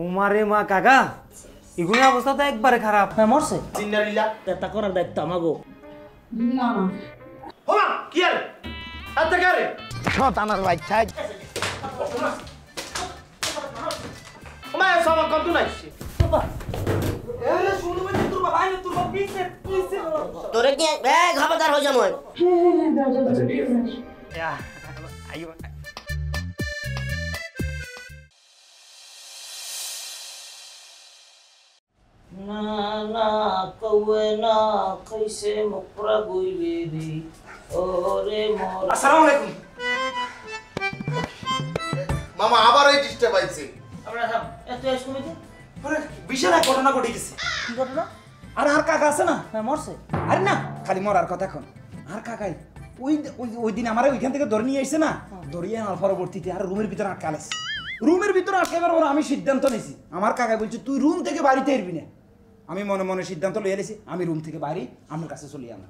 ওমারে মা কাকা এগুলো অবস্থা তো একবারে খারাপ। হ্যাঁ মরছে জিন্নারিল্লাহ তা করার দায়িত্ব আমাগো। না না হোমা কি আর আতে কারে শতানার বাচ্চা হোমা সামা কত নাইছে তোরে কি খবরদার হয়ে যাবো না না কৌয়ে না কইছে মুকরা গইলে রে ওরে মোর। আসসালামু আলাইকুম মামা আবার এই ডিস্টার্ব আইছে আমরা থাম এত এস কমিতে আরে বিশাল এক ঘটনা ঘটে গেছে। কি ঘটনা? আর আর কাকা আছে না? হ্যাঁ মরছে। আরে না খালি মরার কথা এখন। আর কাকাই ওই দিন আমার ওইখান থেকে ধরে নিয়ে আসছে না, ধরিয়ে আনার পরবর্তীতে আর রুমের ভিতরে আটকালেছে। রুমের ভিতরে আটকাবার পর আমি সিদ্ধান্ত নিয়েছি, আমার কাকা বলছে তুই রুম থেকে বাড়িতে এরবি না। আমি মনে মনে সিদ্ধান্ত লিয়ে এলেছি আমি রুম থেকে বাড়ি আমার কাছে চলে আনা।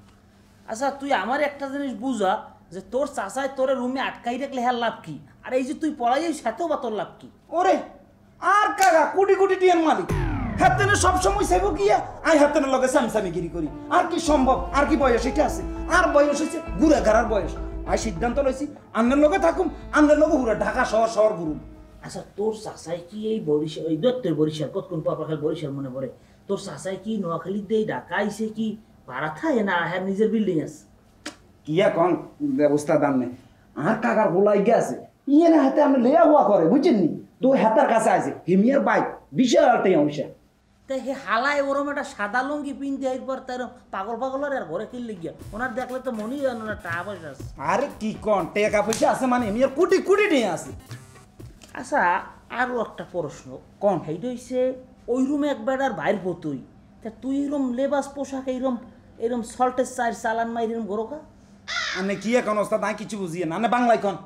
আচ্ছা তুই আমার একটা জিনিস বুঝা যে তোর চাচায় তোর রুমে আটকাই রাখলে হ্যাঁ লাভ কি, আর এই যে তুই পড়াই সাথেও বা তোর লাভ কি? ওরে আর কাকা কোটি কোটি টিয়ার মালিক, হাতে সবসময় চাইব গিয়া আই হাতে লগে সামসামিগিরি করি। আর কি সম্ভব, আর কি বয়স এটা আছে? আর বয়স হচ্ছে ঘুরে ঘাড়ার বয়স। আই সিদ্ধান্ত লইছি আন্নের লগে থাকুম, আন্নের লগে ঘুরে ঢাকা শহর ঘুরুম। আচ্ছা তোর চাচাই কি এই বরিশাল ওই দত্তের বরিশাল কতক্ষণ পাপাখাল বরিশাল মনে পড়ে, তোর চাচাই কি নোয়াখালীতে ঢাকা আইসে কি ভাড়া থাকে না হ্যাঁ নিজের বিল্ডিং আছে? কি এখন ব্যবস্থা দাম নেই। আর কাকার গোলাই গেছে ইয়ে না হাতে আমি লেয়া হওয়া করে বুঝছেন নি, তো হাতের কাছে আছে হিমিয়ার বাইক বিশাল অংশা। তাই হে হালায় ওরম একটা সাদা লুঙ্গি পিনতে এরপর তার পাগল পাগল আর ঘরে কিনলে গিয়া ওনার দেখলে তো মনেই হয় না টাকা পয়সা আছে। আরে কি কন টাকা পয়সা আছে মানে হিমিয়ার কোটি কোটি নিয়ে আছে। আচ্ছা আরও একটা প্রশ্ন কন সেইটা হইছে ওই রুমে একবার আর বাইর তুই তা তুই এরম লেবাস পোশাক এরম সল্টের চালান মাই এরম গরকা আনে কি এখন অবস্থা না কিছু বুঝিয়ে না বাংলায় কন।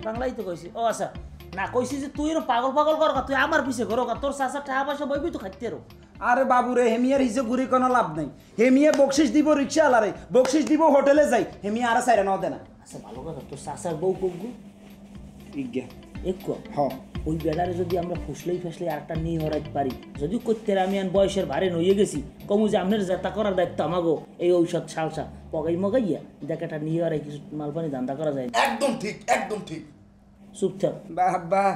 বাংলাই তো কইছি। ও আচ্ছা না কইছি যে তুই এরম পাগল পাগল গরকা তুই আমার পিছে গরকা তোর চাচা টাকা পয়সা বইবি তো খাইতে রো। আরে বাবু রে হেমিয়ার হিসেবে ঘুরে কোনো লাভ নাই। হেমিয়া বকশিস দিব রিক্সা আলারে, বকশিস দিব হোটেলে যাই, হেমিয়া আর সাইরা নাও দেনা। আচ্ছা ভালো কথা তোর চাচার বউ কগু ইজ্ঞা এক হ ওই বেড়ারে যদি আমরা ফুসলেই ফাসলেই আরেকটা নিয়ে হরাইতে পারি, যদি করতে আমি আন বয়সের ভারে নইয়ে গেছি কমু যে আপনার যাতা করার দায়িত্ব আমাগো এই ঔষধ সালসা পগাই মগাইয়া দেখ একটা নিয়ে হরাই কিছু মালপানি ধান্দা করা যায়। একদম ঠিক একদম ঠিক। চুপ থাক বাহ বাহ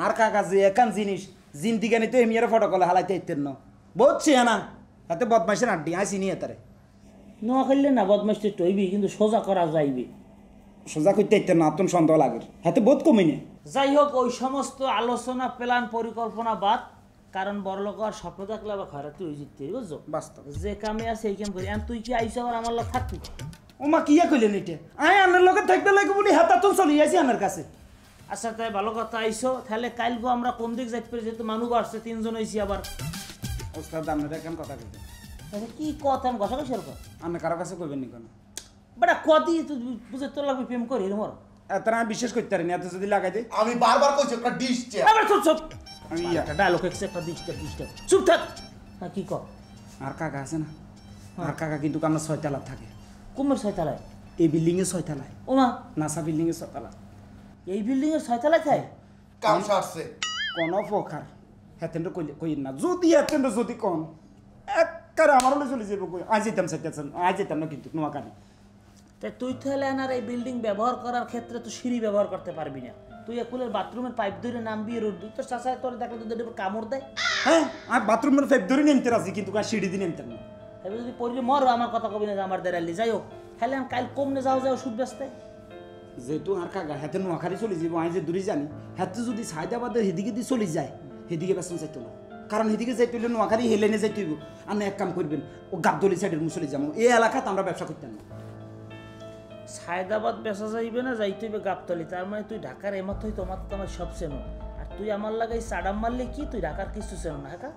আর কাকা যে একান জিনিস জিন্দিগানি তো হেমিয়ার ফটো কলে হালাইতে ইতেন না বহুত চেয়ে না হাতে বদমাইশের আড্ডি আই চিনি এতারে নোয়া খেললে না বদমাইশটি টইবি কিন্তু সোজা করা যাইবে। সোজা করতে ইতেন না আত্মন সন্দেহ লাগে হাতে বহুত কমে নে। যাই হোক ওই সমস্ত আলোচনা প্ল্যান পরিকল্পনা বাদ, কারণ বড়লোক আর স্বপ্ন থাকলে আবার খরাতে হয়ে যেতে বুঝছো বাস্তব যে কামে আছে এই কাম করি। আর তুই কি আইসা আবার আমার লোক থাকবি? ওমা কিয়া কইলেন এটা আই আন্নার লগে থাকতে লাগে বলি হাতা তো চলে আইছি আমার কাছে। আচ্ছা তাই ভালো কথা আইসো, তাহলে কালকে আমরা কোন দিক যাইতে পারি? যেহেতু মানুষ আসছে তিনজন হয়েছি আবার ওস্তাদ আপনার এখন কথা কইতে কি কথা আমি ঘষা ঘষার কথা আপনি কারো কাছে কইবেন নি কোনো বেটা কদি বুঝে তোর লাগবে প্রেম করি মোর এত আমি বিশ্বাস করতে পারি না এত যদি লাগাই দে আমি বারবার কইছি একটা ডিশ চে আবার চুপ চুপ আমি একটা ডায়লগ এক্স একটা দিশটা চুপ থাক। হ্যাঁ কি কর? আর কাকা আছে না, আর কাকা কিন্তু আমরা 6 তলা থাকে। কুমের 6 তলায়? এই বিল্ডিং এ 6 তলায়, ওমা নাসা বিল্ডিং এ 6 তলা। এই বিল্ডিং এর 6 তলায় থাকে? কাম সারছে কোন ফোকার হেতেন্দ্র কই না যদি হেতেন্দ্র যদি কোন একবারে আমার লই চলে যাবো কই আজ যেতাম সাইতেছেন আজ যেতাম না কিন্তু নোয়াখালী। তাই তুই তাহলে আর এই বিল্ডিং ব্যবহার করার ক্ষেত্রে তো সিঁড়ি ব্যবহার করতে পারবি না, তুই একুলের বাথরুমের পাইপ ধরে নামবি রুটবি তোর চাচা তোর দেখলে তোদের কামড় দেয়। হ্যাঁ আমি বাথরুমের পাইপ ধরে নিতে রাজি কিন্তু সিঁড়ি দিয়ে নিতে না। এবার যদি পড়লে মর আমার কথা কবি না আমার দেরালি যাই হোক তাহলে আমি কাল কমনে যাও ওষুধ বেচতে। যেহেতু আর কাকা হাতে নোয়াখালী চলে যাব আমি যে দূরে জানি হাতে যদি সায়দাবাদের হেদিকে দিয়ে চলে যায় হেদিকে বেসন যাইতো না, কারণ হেদিকে যাইতে হলে নোয়াখালী হেলেনে যাইতে হইব। আপনি এক কাম করবেন ও গাবদলি সাইডের মুসলে যাবো এই এলাকাতে আমরা ব্যবসা করতাম না। সায়দাবাদ বেচা যাইবে না যাইতে হইবে গাবতলি, তার মানে তুই ঢাকার এমাত হই তোমার তো আমার সব চেনো, আর তুই আমার লাগাই সাডাম মারলে কি তুই ঢাকার কিছু চেনো না? হ্যাঁ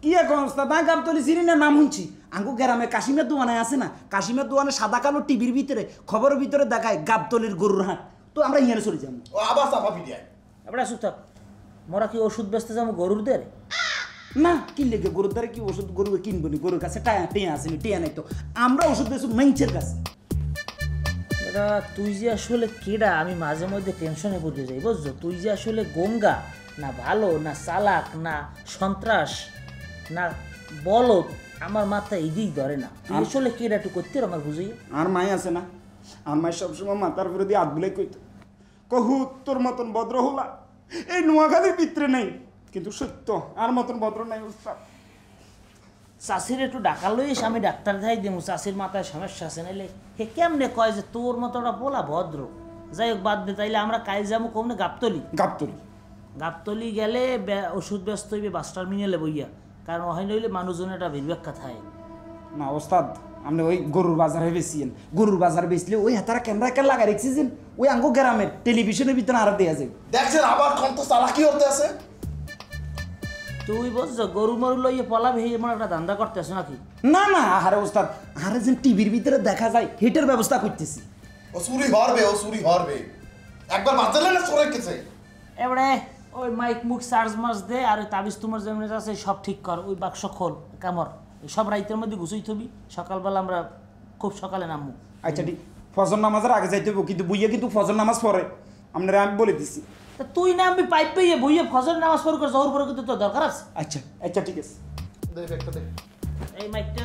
কি এক অবস্থা না গাবতলি চিনি না নাম শুনছি আঙ্গু গ্রামে কাশিমের দোয়ানে আছে না, কাশিমের দোয়ানে সাদা কালো টিভির ভিতরে খবরের ভিতরে দেখায় গাবতলির গরুর হাট, তো আমরা ইহানে চলে যাবো। ও আবার চাপা পিডিয়ায় এবার আসুক থাক মোরা কি ওষুধ বেচতে যাবো গরুরদের? না কিনলে গরুর দ্বারা কি ওষুধ গরু কিনবো নি, গরুর কাছে টেয়া আসেনি টেয়া নাই, তো আমরা ওষুধ বেচু মেঞ্চের কাছে। তুই যে আসলে কেডা আমি মাঝে মধ্যে টেনশনে পড়তে যাই বুঝছো, তুই যে আসলে গঙ্গা না ভালো না চালাক না সন্ত্রাস না বলদ, আমার মাথায় এদিক ধরে না। তুই আসলে কেডা একটু করতে আমার বুঝি। আর মাই আছে না, আর মাই সবসময় মাথার উপরে দিয়ে হাত বুলে কইতো, কহু তোর মতন ভদ্র হলা এই নোয়াখালীর ভিতরে নেই, কিন্তু সত্য আর মতন ভদ্র নাই উস্তাদ। চাষির একটু ডাকা লইস, আমি ডাক্তার দেখাই দেবো, চাষির মাথায় সমস্যা আছে, নাইলে হে কেমনে কয় যে তোর মতো ওটা বলা ভদ্র। যাই হোক বাদ দে, তাইলে আমরা কাজ যাবো কমনে গাবতলি। গাবতলি গেলে ওষুধ ব্যস্ত হইবে বাস টার্মিনালে বইয়া, কারণ ওখানে হইলে মানুষজনের একটা ভিড়ব্যাখ্যা থাকে না ওস্তাদ, আপনি ওই গরুর বাজারে বেচিয়েন, গরুর বাজার বেচলে ওই হাতারা ক্যামেরা কেন লাগা রেখেছেন, ওই আঙ্গো গ্রামের টেলিভিশনের ভিতরে আরো দেয়া যায়। দেখছেন আবার কত চালাকি হতে আছে। তুই বুঝছো গরু মরু লইয়ে পলাবে এমন একটা ধান্দা করতেছ নাকি? না না আরে ওস্তাদ, আরে যে টিভির ভিতরে দেখা যায় হিটের ব্যবস্থা করতেছি। ও চুরি হরবে, ও চুরি হরবে, একবার বাঁচালে না সরে গেছে। এবারে ওই মাইক মুখ চার্জ মার্জ দে, আর ওই তাবিজ তোমার যেমন আছে সব ঠিক কর, ওই বাক্স খোল কামর, সব রাইতের মধ্যে গুছাই থবি, সকালবেলা আমরা খুব সকালে নামবো। আচ্ছা ঠিক, ফজর নামাজের আগে যাইতে হবে, কিন্তু বুইয়া কিন্তু ফজর নামাজ পড়ে, আপনারা আমি বলে দিছি। তা তুই না আমি পাইপ পেয়ে বইয়ে ফজর নামাজ পড়ে করে জহর পরে কিন্তু তোর দরকার আছে। আচ্ছা আচ্ছা ঠিক আছে, দেখ একটা দেখ। এই মাইকটা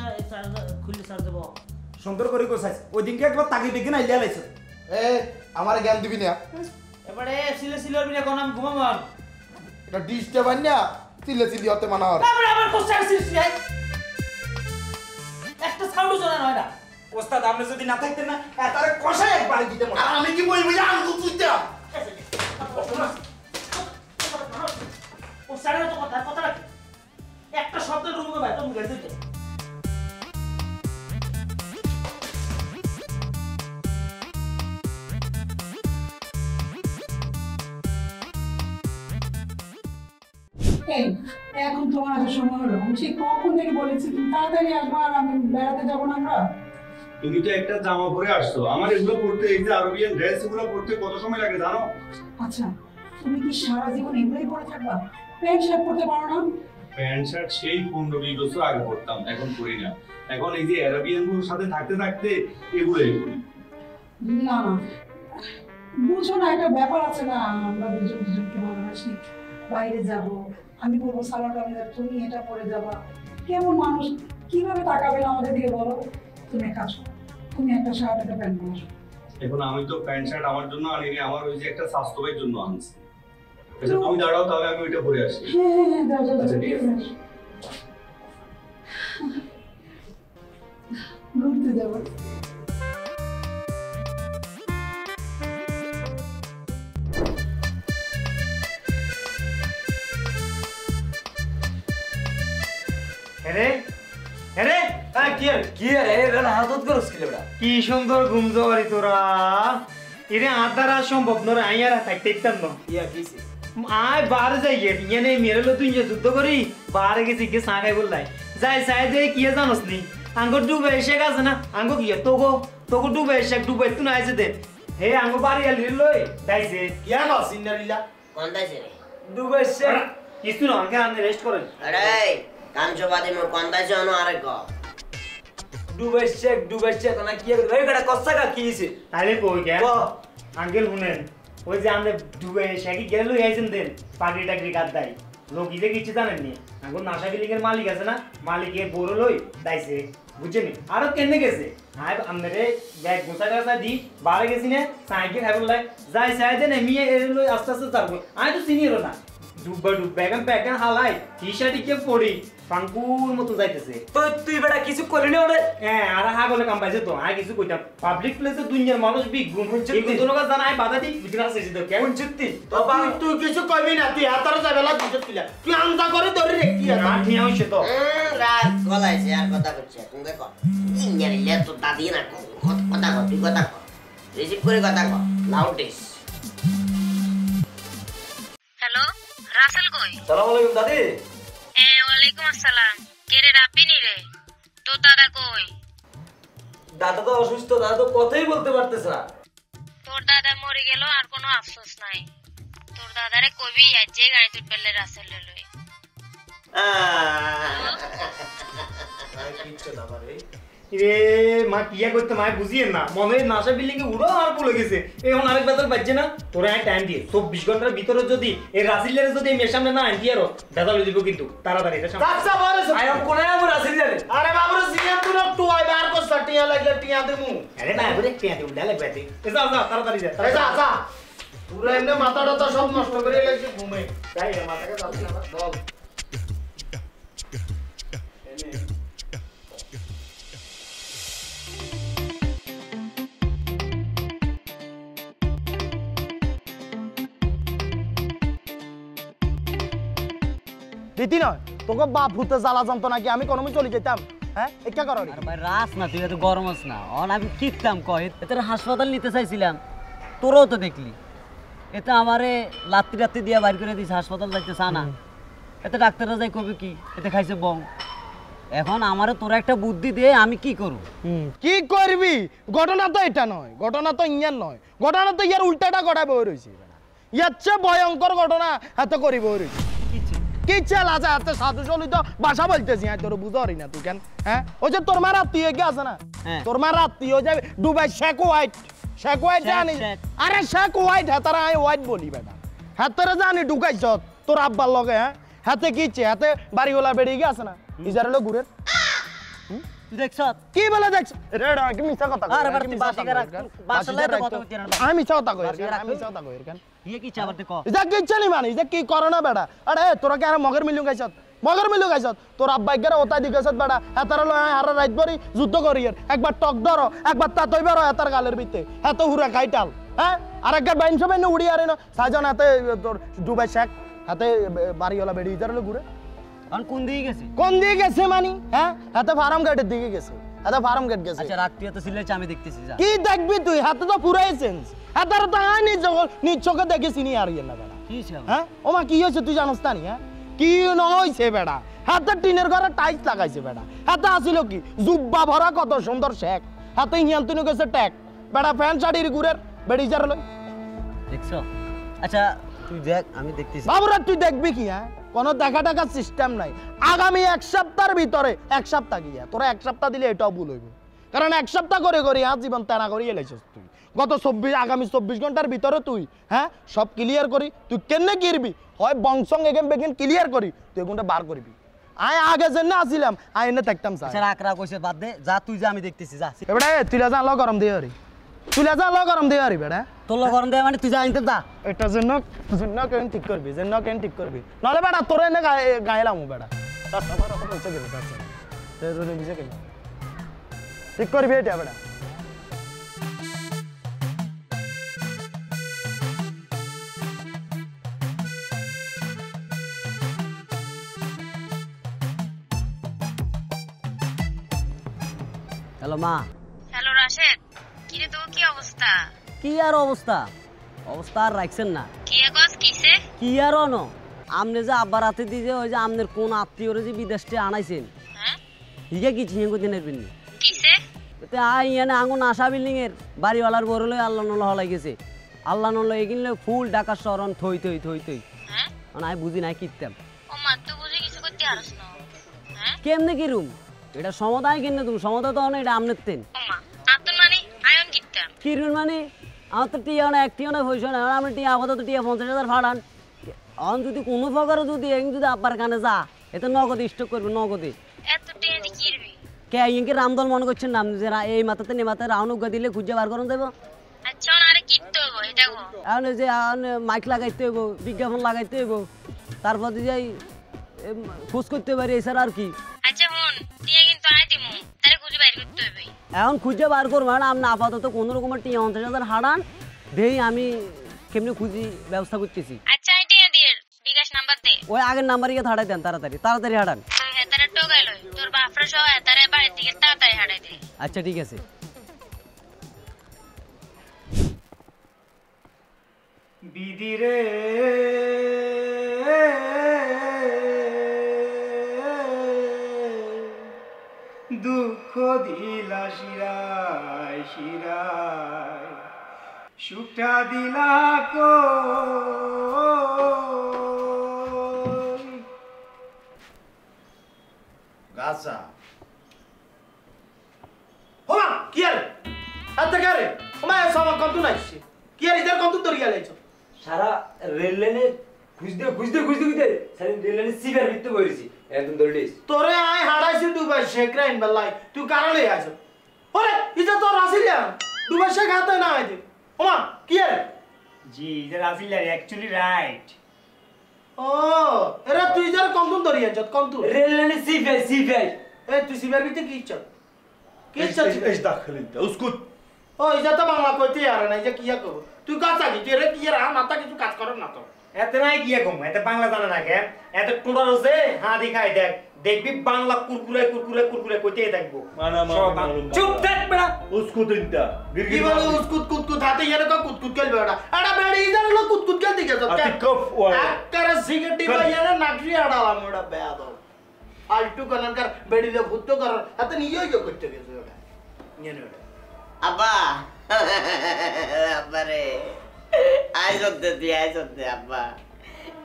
খুললে চার্জ দেবো। সুন্দর করে গোছাইছে, ওই দিনকে একবার তাকিয়ে দেখে না ইলিয়া লাইছে। এ আমারে জ্ঞান দিবি না, এবারে সিলে সিলে বিনা কোন আমি ঘুমাবো। এটা ডিশটা বান্না চিল্লে চিল্লি হতে মানা হর। তারপরে আবার কোশ্চেন সিরিজ ভাই, একটা সাউন্ড শোনা হয় না। ওস্তাদ আপনি যদি না থাকতেন না তারে কষায় একবার দিতে মনে। আর আমি কি বলবো জান তো তুইটা। ও সাড়ে তো কথা কথা রাখ, একটা শব্দের রুমে ভাই তুমি গেছে দিতে। এই এখন তোমার আসার সময় হলো, আমি সেই কখন থেকে বলেছি তুমি তাড়াতাড়ি আসবো, আর আমি বেড়াতে যাবো না আমরা। তুমি তো একটা জামা পরে আসছো, আমার এগুলো পড়তে, এই যে আরবিয়ান ড্রেস এগুলো পড়তে কত সময় লাগে জানো? আচ্ছা তুমি কি সারা জীবন এগুলোই পরে থাকবা? প্যান্ট শার্ট পরতে পারো না? প্যান্ট শার্ট সেই 15-20 বছর আগে পরতাম, এখন পরি না। এখন এই যে আরবিয়ান গুলোর সাথে থাকতে থাকতে এগুলোই পরি। না না বুঝো না, একটা ব্যাপার আছে না, আমরা দুজন দুজনকে ভালোবাসি, বাইরে যাব, আমি বলবো সালোয়ার কামিজ, তুমি এটা পরে যাবা, কেমন মানুষ কিভাবে তাকাবে না আমাদের দিকে বলো? তুমি এক কাজ করো, তুমি একটা শার্ট একটা প্যান্ট পরে আসো। এখন আমি তো প্যান্ট শার্ট আমার জন্য আনিনি, আমার ওই যে একটা স্বাস্থ্য ভাইয়ের জন্য আনছি। আচ্ছা তুমি দাঁড়াও, তাহলে আমি ওইটা পরে আসি। হ্যাঁ যাও যাও আচ্ছা, ঠিক আছে। ঘুরতে যাবো। কি সুন্দর ঘুমতো পারি তোরা, এরে আদার আর সম্ভব নয়, আইয়ার থাকতে ইচ্ছান না। আয় বার যাই ইয়ানে মেরেলো তুই যে যুদ্ধ করি বারে গেছি গিয়ে চা খাই বললাই যাই চাই যে কি জানোস নি আঙ্গুর ডুবে এসে গেছে না আঙ্গু কি তোকে ডুবে এসে ডুবে তুই না আইছে দে হে আঙ্গু বাড়ি আলি লই দাইছে ইয়া না সিনারিলা কোন দাইছে রে? ডুবে এসে কিছু না আঙ্কে আনতে রেস্ট করেন আরে কাঞ্চবাদী মো কোন দাইছে অন আরেক ক ডুবে এসে তো না কি রে গড়া কচ্চা কা কিছে তাইলে কই গে আঙ্কেল শুনেন ওই যে আমরা ডুবে এসে কি গেল লই আইছেন দেন পাগড়ি টাগড়ি গাদ দাই লোক ইলে কিছু জানেন নি আঙ্গুর নাশা বিলিংয়ের মালিক আছে না মালিকে বড় লই দাইছে বুঝছেন আর কেনে গেছে আই আমরে ব্যাগ গোছা গাছা দি বারে গেছি না সাইকেল খাইবল লাই যাই চাই দেন মিয়ে লই আস্তে আস্তে যাবো আই তো চিনিরো না ডুববা ব্যাগন প্যাকেন হালাই টি-শার্ট কে পড়ি ফাঙ্কুর মতো যাইতেছে তো তুই বেটা কিছু করলি না ওরে হ্যাঁ আর হা বলে কাম পাইছে তো আই কিছু কইতাম পাবলিক প্লেসে দুনিয়ার মানুষ বিগুণ হচ্ছে এই দুনো কাজ জানাই বাধা দি বিগ্ন আছে তো কেমন চুক্তি তো তুই কিছু কইবি না, তুই হাতার যাবেলা দিতে তুইলা তুই আমজা করে ধরে রেখি মাঠ নিয়ে হইছে তো রাত গলাইছে আর কথা করছে তুমি দেখো ইঞ্জারি লে তো দাদি না কথা কর তুই কথা কর রিসিভ করে কথা কর লাউডিস হ্যালো রাসেল কই? সালাম আলাইকুম দাদি ওয়ালাইকুম আসসালাম। কে রে রাব্বিনি রে? তো দাদা কই? দাদা তো অসুস্থ, দাদা তো কথাই বলতে পারতেছে না। তোর দাদা মরে গেল আর কোনো আফসোস নাই। তোর দাদারে কবি আজ যে গাড়ি তুই পেলে রাসেল লই। কিচ্ছু না পারে এ মা কিয়া করতে মায় বুঝিয়েন না মনে হয় নাসা বিল্ডিং এ উড়ো আর পড়ে গেছে এখন আরেক বেতন পাচ্ছে না তোরা টাইম দিয়ে 24 ঘন্টার ভিতরে যদি এই রাসিলের যদি মেয়ের সামনে না আনটি আরো বেতন দিব কিন্তু তাড়াতাড়ি এটা সামনে আচ্ছা বলে আয়ম কোনে আমার রাসিলের আরে বাবুরে সিএম তুই টু আই বার কো সটিয়া লাগলে টিয়া দেমু আরে না বলে টিয়া দেউ ডালে বেতে যা যা তাড়াতাড়ি যা আরে যা যা পুরো এমনি মাথাটা তো সব নষ্ট করে লাগছে ঘুমে তাই মাথাকে যাচ্ছে না বল রীতি নয় তোকে বাপ ভূতে জ্বালা জানতো নাকি আমি কোনোমই চলে যেতাম হ্যাঁ এটা করো আর ভাই রাস না তুই এত গরম হস না অন আমি কিকতাম কয় এতে হাসপাতাল নিতে চাইছিলাম তোরও তো দেখলি এটা আমারে লাত্তি রাত্তি দিয়া বাইর করে দিস হাসপাতাল যাইতে চা না এতে ডাক্তাররা যাই কবে কি এতে খাইছে বং এখন আমারে তোরা একটা বুদ্ধি দে আমি কি করব কি করবি ঘটনা তো এটা নয় ঘটনা তো ইয়ার নয় ঘটনা তো ইয়ার উল্টাটা ঘটাবে হয়ে রয়েছে ইয়ার চেয়ে ভয়ঙ্কর ঘটনা এত করিব হয়ে রয়েছে কি চাল আছে এত সাধু চলিত ভাষা বলতেছি হ্যাঁ তোর বুঝো না তুই কেন হ্যাঁ ওই যে তোর মা রাত্রি গে আছে না তোর মা রাত্রি হয়ে যাবে ডুবাই শেখ হোয়াইট জানি আরে শেখ হোয়াইট হ্যাঁ তারা আমি হোয়াইট বলি বেটা হ্যাঁ তোরা জানি ঢুকাইছ তোর আব্বার লগে হ্যাঁ হাতে কি ইচ্ছে হাতে বাড়িওয়ালা বেরিয়ে গিয়ে আছে না ইজার হলো ঘুরে তুই দেখছ কি বলে দেখছ রেড কি মিছা কথা আরে বাড়ি বাসি করা বাসলে তো কথা কইতে না আমি মিছা কথা কই আমি মিছা কথা কই কেন ইয়ে কি চাবাতে ক ইজা কি চলি মানে ইজা কি করো না বেটা আরে তোরা কি আর মগর মিলু গাইছত তোর আব্বা গেরা ওতা দি গেছত বেটা এতার লো হারা রাত ভরি যুদ্ধ করিয়ের একবার টক ধরো একবার তা তৈবার এতার গালের ভিতরে এত হুরা খাইটাল হ্যাঁ আর একবার বাইনছো বাইন উড়ি আরে না সাজন হাতে তোর ডুবাই শেখ হাতে বাড়িওয়ালা বেড়ি ইজার হলো ঘুরে কোন দিকে গেছে মানি হ্যাঁ হাতে ফার্ম গেটের দিকে গেছে হাতে ফার্ম গেট গেছে আচ্ছা রাত তুই তো সিলেছ আমি দেখতেছি যা কি দেখবি তুই হাতে তো পুরাই সেন্স হাতার তো নিজ চোখে দেখে চিনি আর ইয়ে না বেড়া কি ছিল হ্যাঁ ও মা কি হয়েছে তুই জানোস না হ্যাঁ কি নইছে বেড়া হাতে টিনের ঘরে টাইলস লাগাইছে বেড়া হাতে আসিল কি জুব্বা ভরা কত সুন্দর শেখ হাতে হিয়ান তুই গেছে ট্যাক বেড়া ফ্যান শাড়ির গুড়ের বেড়ি যার লই দেখছো আচ্ছা তুই দেখ আমি দেখতেছি বাবুরা তুই দেখবি কি হ্যাঁ কোনো দেখা টাকার সিস্টেম নাই আগামী এক সপ্তাহের ভিতরে এক সপ্তাহ গিয়া তোরা এক সপ্তাহ দিলে এটাও ভুল হইব কারণ এক সপ্তাহ করে করে আজ জীবন তেনা করিয়ে লাইছিস তুই গত আগামী 24 ঘন্টার ভিতরে তুই হ্যাঁ সব ক্লিয়ার করি তুই কেনে গিরবি হয় বংশং এগেন বেগেন ক্লিয়ার করি তুই এগুনটা বার করবি আয় আগে যে না আসিলাম আয় এনে থাকতাম স্যার আচ্ছা রাখ কইছে বাদ দে যা তুই যা আমি দেখতেছি যা এবারে তুইলা যা ল গরম দিয়ে আরি তুইলা যা ল গরম দিয়ে আরি বেটা তোর গরম দে মানে তুই যা আনতে যা এটা জন্য কেন ঠিক করবি জন্য কেন ঠিক করবি নালে বেটা তোর এনে গাইলাম বেটা সবার কথা বলছে গেল স্যার তে বিজে কেন ঠিক করবি এটা বেটা হ্যালো মা হ্যালো রাশেদ কিরে তো কি অবস্থা কি আর অবস্থা অবস্থা আর রাখছেন না কি একস কিসে কি আর অন আমনে যে আব্বার হাতে দিয়ে ওই যে আমনের কোন আত্মীয়রে যে বিদেশে আনাইছেন হ্যাঁ হিগে কি ছিঙ্গো দিনের বিনি কিসে তে আই এনে আঙ্গুন আশা বিল্ডিং এর বাড়িওয়ালার বড়লে আল্লাহ নল্লাহ হলাই গেছে আল্লাহ নল্লাহ এগিনলে ফুল ঢাকা শরণ থই হ্যাঁ আমি বুঝি নাই কিতাম ও মা তুই বুঝে কিছু করতে পারছ না হ্যাঁ কেমনে কি রুম এটা সমতায় কিনে তুমি সমতা তো না এটা আমনের তেন ও মা আতন মানে আয়ন কিতাম কি রুম মানে আমার তো টিয়া না একটিও না পয়সা না আমি টিয়া আপাতত টিয়া 50,000 ভাড়ান অন যদি কোনো প্রকারে যদি এগিন যদি আব্বার কানে যা এতে নগদে স্টক করবে নগদে এত টিয়া দি কিরবি কে ইনকে রামদল মনে করছেন নাম যে এই মাথাতে নে মাথায় রাউন্ড উগা দিলে খুঁজে বার করুন দেব আচ্ছা আরে কিত্তো গো এটা গো এখন যে মাইক লাগাইতে হইব বিজ্ঞাপন লাগাইতে হইব তারপর যাই খোঁজ করতে পারি এছাড়া আর কি আচ্ছা হুন টিয়া কিন্তু আই দিমু তারে খুঁজে বাইর করতে হবে এখন খুঁজে বার করবো মানে আপনি আপাতত কোনো রকমের টিয়া 50,000 হারান দেই আমি কেমনি খুঁজি ব্যবস্থা করতেছি আচ্ছা এই টিয়া দিয়ে বিকাশ নাম্বার দে ওই আগের নাম্বারে গিয়ে হারাই দেন তাড়াতাড়ি হারান তুই হেতারে টোগাইলো তোর বাপরা সহ হেতারে বাড়ির দিকে তাড়াতাড়ি হাঁটাই দে আচ্ছা ঠিক আছে বিদিরে দুঃখ দিলা শিরায় শিরায় সুখটা দিলা গাছা আমার সব কত নাইছে কি আর ইদার কত দরিয়া লাইছো সারা রেল লাইনে খুঁজতে সারা রেল লাইনে সিগার ভিত্তি করেছি একদম দৌড়িস তোরে আয় হারাইছি দুবাই শেখ রাইন বেলাই তুই কারণে আছো ওরে ইজা তোর রাসিলিয়া দুবাই শেখ হাতে না আইতে ওমা কি আর জি যে রাসিলিয়া অ্যাকচুয়ালি রাইট ও এরা তুই যার কত দরিয়া যত কত রেল লাইনে সিগার এ তুই সিগার ভিত্তি কি ইচ্ছা কি ইচ্ছা ايش داخل انت اسكت ও ইজা তো বাংলা কইতে আর না ইজা কি করব তুই কাজ আগে তুই রে কি আর মাথা কিছু কাজ কর না তো এত নাই গিয়ে কম এত বাংলা জানা না কেন এত টোটাল হচ্ছে হ্যাঁ দেখাই দেখ দেখবি বাংলা কুরকুরে কইতেই থাকবো চুপ থাক বেড়া اسكت انت কি বলে উসকুত কুতকুত হাতে ইয়ারে কা কুতকুত খেল বেড়া আড়া বেড়ি ইদার হলো কুতকুত খেল দিকে তো اتكف ولا আকার সিগারেট বাইয়ারে নাকরি আড়ালা মোড়া বেয়া দাও আলটু কনকার বেড়ি দে ভুত্ত কর হাতে নিজেই যোগ করতে গেছে ওটা নিয়ে নে আব্বা আব্বা রে আই সত্যি আব্বা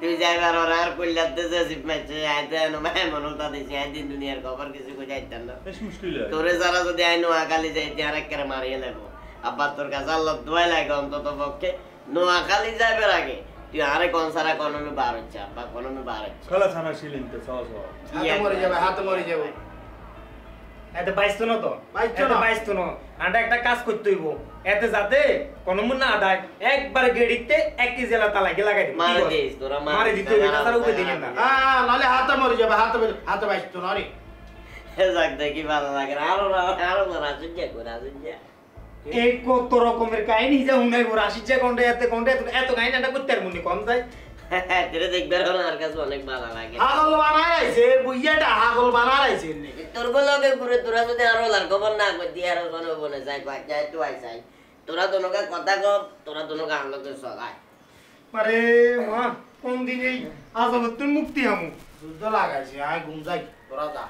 তুই যাইবার আর কইলাতে যে জিপ মাইছে আইতে নো মাই মনটা দিছি আই দিন দুনিয়ার খবর কিছু কই যাইতাম না ايش مشكله তোরে যারা যদি আই নোয়াখালী যাইতে আর একবারে মারিয়ে নেব আব্বা তোর কাছে আল্লাহ দোয়া লাগে অন্তত পক্ষে নোয়াখালী যাইবার আগে তুই আরে কোন সারা কোনমি বার হচ্ছে আব্বা কোনমি বার হচ্ছে خلاص انا شيل انت سوا سوا হাতে মরে যাবে এত বাইস্তো না তো বাইস্তো না আন্ডা একটা কাজ করতে হইব এতে যাতে কোন মন না আদায় একবার গেড়িতে এক কেজি এলা তালা গেলা গাই মারে দিস তোরা মারে দিতে হইবে তাছাড়া উপরে দিবেন না নালে হাতে মরে যাবে হাতে বাইতো না রে যাক দেখি ভালো লাগে আরো রাজুজ্জা এই কত রকমের কাহিনী যা হুনাই বড় আসিছে কোনটা এত কাহিনী এটা করতে আর মনে কম যায় তেরে দেখবে আর কাছে অনেক ভালো লাগে হাগল বানাইছে বুইয়াটা হাগল বানাইছে তোর লগে ঘুরে তোরা যদি আরো লার খবর না কই দি আর কোন বনে যাই বাচ্চাই তো আইছাই তোরা দনকা কথা কম তোরা দনকা আমলকে সগাই আরে মা কোন দিন এই আজাবতুন মুক্তি হামু যুদ্ধ লাগাইছে আয় ঘুম যাই তোরা যা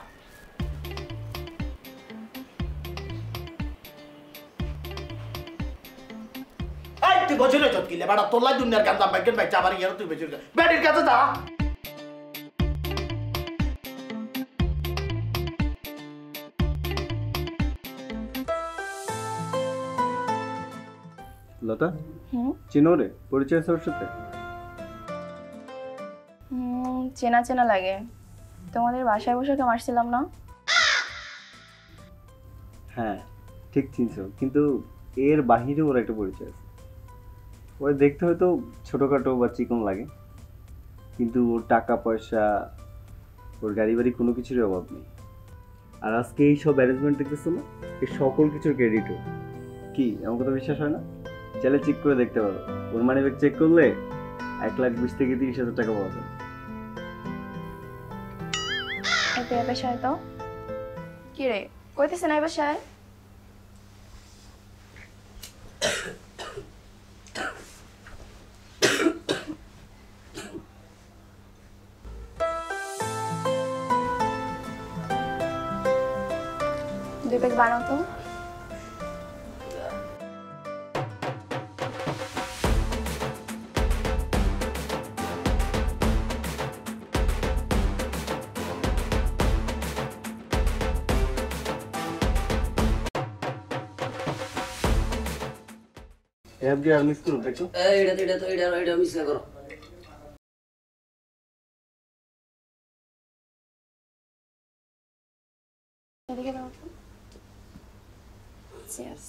আই তুই বজরে চট কিলে বাড়া তোলা দুনিয়ার কাম বাইকেন বাইচা আবার ইয়ার তুই বজরে ব্যাটির কাছে যা লতা চিনো রে পরিচয় আছে ওর সাথে? চেনা চেনা লাগে। তোমাদের বাসায় বসে কেমন আসছিলাম না? হ্যাঁ ঠিক চিনছো, কিন্তু এর বাহিরে ওর একটা পরিচয় আছে। ওই দেখতে হয়তো ছোটখাটো বা চিকন লাগে, কিন্তু ওর টাকা পয়সা, ওর গাড়ি বাড়ি কোনো কিছুরই অভাব নেই। আর আজকে এই সব অ্যারেঞ্জমেন্ট দেখতেছো না, এই সকল কিছুর ক্রেডিট ওর। কি এমন কথা বিশ্বাস হয় না? চাইলে চেক করে দেখতে পারো, ওর মানি ব্যাগ চেক করলে 1,20,000 থেকে 30,000 টাকা পাওয়া যাবে। বাসায় তো কি রে কইতেছে না বাসায়? দুই প্যাক বানাও তো। অ্যাপ দিয়ে আর মিস করো দেখো। এটা মিস করো। এদিকে দাও তো। Cheers.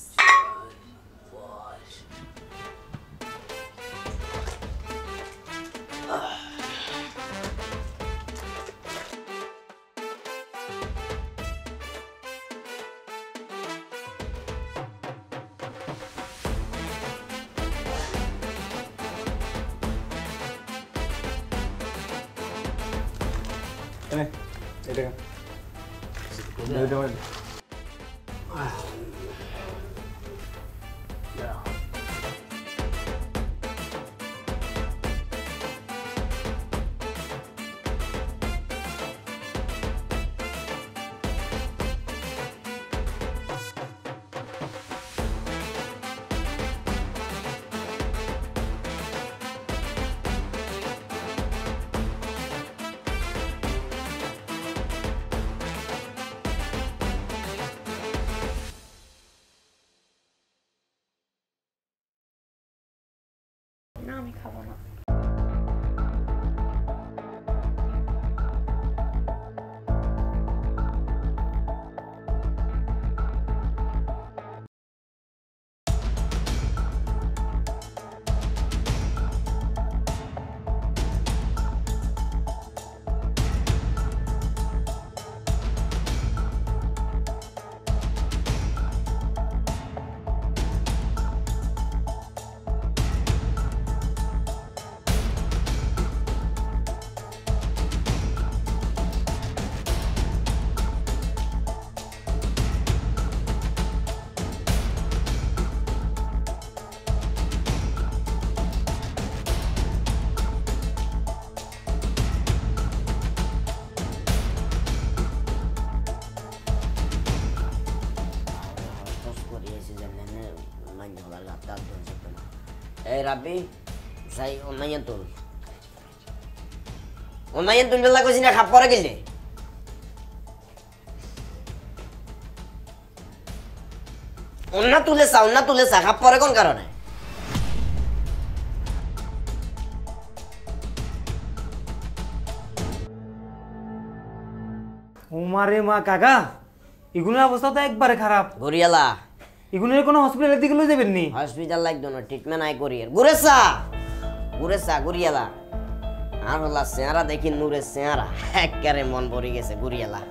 এটা না আমি খাবো না। Rabi, saya onanya tuh. Onanya tuh bilang aku sini kapor gile. Onna tulis kapor kon karone. ওমারে মা কাকা এগুলোর অবস্থা তো একবারে খারাপ গরিয়ালা এগুলোর কোনো হসপিটালের দিকে লয়ে যাবেন নি হসপিটাল লাগতো না ট্রিটমেন্ট আই করিয়ার গুরেসা গরিয়ালা আর হলা চেহারা দেখি নূরের চেহারা একেবারে মন ভরে গেছে গরিয়ালা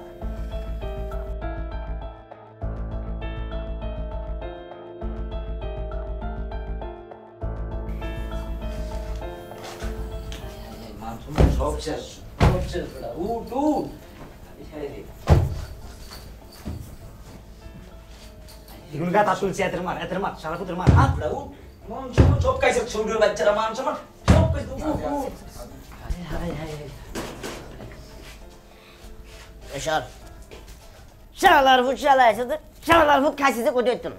সব শেষ উঠ এগুলো গাতা তুলছি এতের মার সারা কুতের মার হাত দাও মন সব কাইছে ছোটর বাচ্চারা মান সমান সব কইছে এশার শালার ফুট খাইছে যে কই দিত না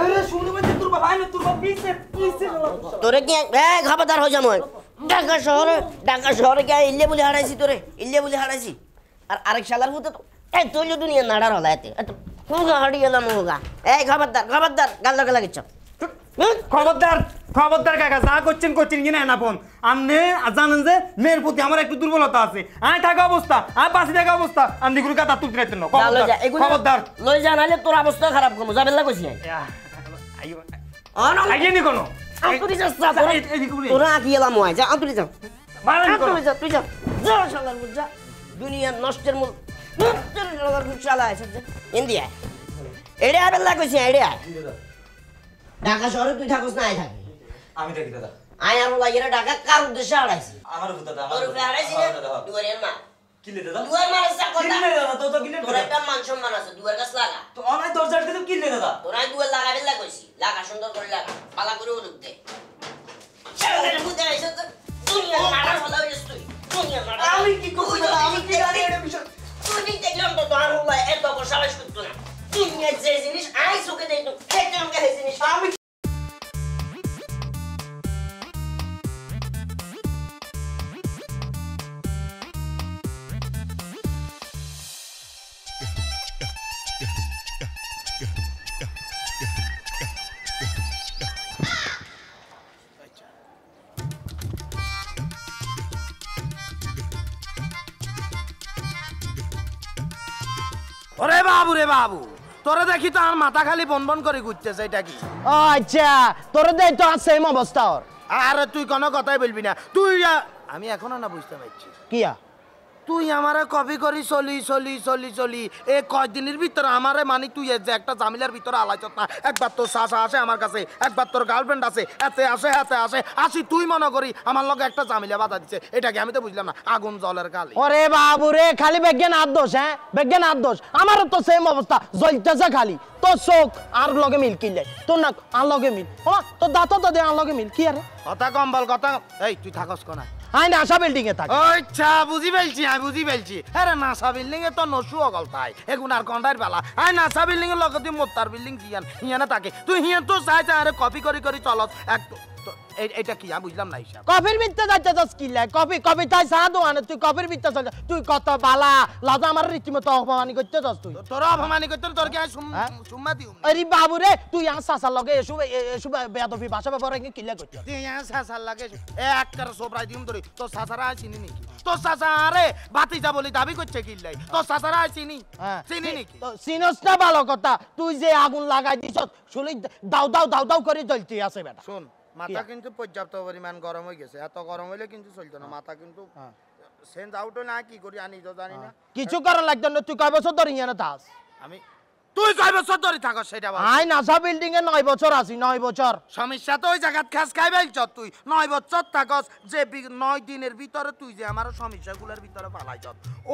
আরে শুনতে পাচ্ছিস তোর বাবা আইনে তোর বাবা পিছে তোরে কি খবরদার হয়ে যাম ঢাকা শহরে কি ইল্লে বলে হারাইছি আর আরেক শালার ফুট তো এই তুই দুনিয়া নাড়ার হলা এতে মুগা হাড়ি গেলাম মুগা এই খবরদার গাল লাগা লাগিছ খবরদার কাকা যা করছেন কিনা না ফোন আপনি জানেন যে মেয়ের প্রতি আমার একটু দুর্বলতা আছে আয় থাকা অবস্থা আয় পাশে থাকা অবস্থা আপনি গুরু কাতা তুলতে রাখতেন না খবরদার লই যা নালে তোর অবস্থা খারাপ করবো যাবেন না কইছি আইনি কোন আন্তরি যা তোরা কি এলাম হয় যা আন্তরি যা তুই যা শালার বুঝা দুনিয়া নষ্টের মূল শালার বুঝ শালা আছে ইন্ডিয়া এড়ে আবেল না কইছি এড়ে ঢাকা শহরে তুই থাকস না আয় থাকি আমি থাকি দাদা আয় আর লাগিরা ঢাকা কার উদ্দেশ্যে হারাইছি আমার দাদা তোর উপরে হারাইছি না দুয়ারের মা কিলে দাদা দুয়ার মার আছে কথা কিলে দাদা তো কিলে তোর একটা মান সম্মান আছে দুয়ার কাছ লাগা তো অনাই দরজার দিকে কিলে দাদা তোর আই দুয়ার লাগাবে কইছি লাগা সুন্দর করে লাগা পালা করে উলুক দে শালার বুঝে আইছ তো দুনিয়া মারার হলা হইছিস তুই দুনিয়া মারার আমি কি করব দাদা আমি কি জানি এটা বিষয় তুই দেখলাম তো তোর হলা এত বড় সাহস করতে না দুনিয়া যে জিনিস আই সুকে দেই তো দেখলাম কে জিনিস আমি ওরে বাবু তোরে দেখি তো আর মাথা খালি বনবন করে ঘুরতেছে এটা কি আচ্ছা তোরে দেখ তো সেম অবস্থা ওর আরে তুই কোনো কথাই বলবি না তুই আমি এখনো না বুঝতে পারছি কিয়া তুই আমারে কপি করি চলি এই কয়দিনের ভিতরে আমারে মানে তুই যে একটা জামিলার ভিতরে আলাইছ না একবার তোর শাশা আসে আমার কাছে একবার তোর গার্লফ্রেন্ড আছে এতে আসে আসি তুই মনে করি আমার লগে একটা জামিলা বাধা দিছে এটাকে আমি তো বুঝলাম না আগুন জলের গালি ওরে বাবু রে খালি বিজ্ঞান হাত দোষ আমারও তো সেম অবস্থা জ্বলতেছে খালি তোর চোখ আর লগে মিল কিনলে তোর না আর লগে মিল তোর দাঁত তো দে আর লগে মিল কি আরে কথা কম বল কথা এই তুই থাকস কোনা আই নাসা বিল্ডিং এ থাকি আচ্ছা বুঝি ফেলছি আরে নাসা বিল্ডিং এ তো নসু অগল তাই এগুন আর কন্ডার বালা আই নাসা বিল্ডিং এর লগে তুই মোত্তার বিল্ডিং দিয়ান হিয়ানা থাকে তুই হিয়ান তো চাই আরে কপি করি চলত এক এটা কি আমি বুঝলাম না হিসাব কফির ভিতরে যাইতে যাস কি লাই কফি কফি তাই চা দোয়ানে তুই কফির ভিতরে চল তুই কত বালা লাজা আমার রীতিমতো অপমানি করতে যাস তুই তোর অপমানি করতে তোর কি সুম্মা দিও আরে বাবু রে তুই আ সাসার লগে এসু বেয়াদবি ভাষা ব্যবহার কি কিলা করতে তুই সাসার লাগে এক কার সোপরাই দিম তোরে তোর সাসারা চিনি নাকি তোর সাসা আরে ভাতিজা বলি দাবি করছে কিল্লাই তোর সাসারা চিনি চিনি নাকি তো সিনস না ভালো কথা তুই যে আগুন লাগাই দিছস শুলি দাও দাও দাও দাও করে জ্বলতে আছে বেটা শুন মাথা কিন্তু পর্যাপ্ত পরিমাণ গরম হয়ে গেছে এত গরম হইলে কিন্তু চলতো না মাথা কিন্তু সেন্স আউট না কি করি আনি তো জানি না কিছু করার লাগতো না তুই কয় বছর ধরে ইয়ানে থাস আমি তুই কয় বছর ধরে থাকস সেটা বল আই নাসা বিল্ডিং এ 9 বছর আছি 9 বছর সমস্যা তো ওই জায়গাত খাস খাই বাইলছ তুই 9 বছর থাকস যে 9 দিনের ভিতরে তুই যে আমার সমস্যাগুলোর ভিতরে পালাইছ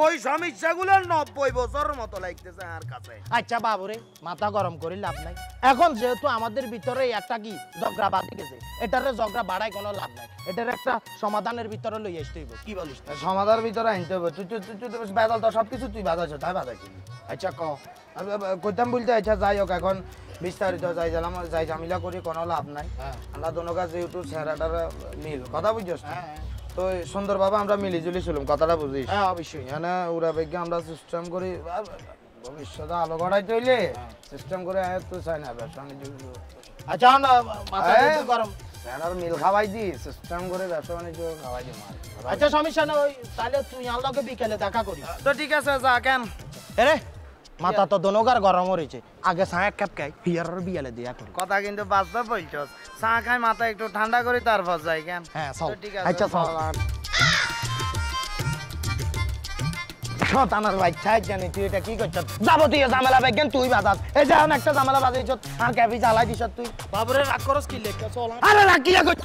ওই সমস্যাগুলোর 90 বছরের মতো লাগতেছে আর কাছে আচ্ছা বাবুরে মাথা গরম করি লাভ নাই এখন যেহেতু আমাদের ভিতরে একটা কি ঝগড়া বাঁধে গেছে এটারে ঝগড়া বাড়ায় কোনো লাভ নাই এটার একটা সমাধানের ভিতরে লই আসতে হইব কি বলিস সমাধানের ভিতরে আনতে হবে তুই বাদাল তো সবকিছু তুই বাদাইছ তাই বাদাইছি আচ্ছা ক কইতাম বলতে আচ্ছা যাই হোক এখন বিস্তারিত যাই ঝামেলা করি কোনো লাভ নাই আমরা দোনো কাজ যেহেতু চেহারাটার মিল কথা বুঝছস তো সুন্দরভাবে আমরা মিলিজুলি ছিলাম কথাটা বুঝিস হ্যাঁ অবশ্যই এখানে ওরা বেগে আমরা সিস্টেম করি ভবিষ্যতে আলো গড়াইতে হইলে সিস্টেম করে তো চাই না ব্যবসা বাণিজ্য আচ্ছা মাথা গরম চেহারার মিল খাওয়াই দি সিস্টেম করে ব্যবসা বাণিজ্য খাওয়াই দি আচ্ছা সমস্যা না ওই তাহলে তুই আলোকে বিকেলে দেখা করিস তো ঠিক আছে যা কেন এরে মাথা তো দোনোগার গরম হয়েছে আগে চা এক কাপ খাই ফিয়ারের বিয়ালে দিয়া করি কথা কিন্তু বাস্তব বলছস চা খাই মাথা একটু ঠান্ডা করি তারপর যাই কেন হ্যাঁ চল ঠিক আছে আচ্ছা চল শতানার বাচ্চা জানি তুই এটা কি করছ যাবতীয় ঝামেলা বেগেন তুই বাজাস এই যে এখন একটা ঝামেলা বাজাইছ আর ক্যাবি জ্বালাই দিছ তুই বাবুরে রাগ করস কি লেখা চল আরে রাগ কি লাগছ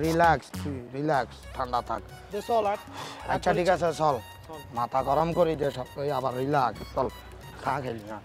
রিল্যাক্স তুই রিল্যাক্স ঠান্ডা থাক দে চল আচ্ছা ঠিক আছে চল মাথা গরম করি দে সব আবার রিল্যাক্স চল খা খেলি না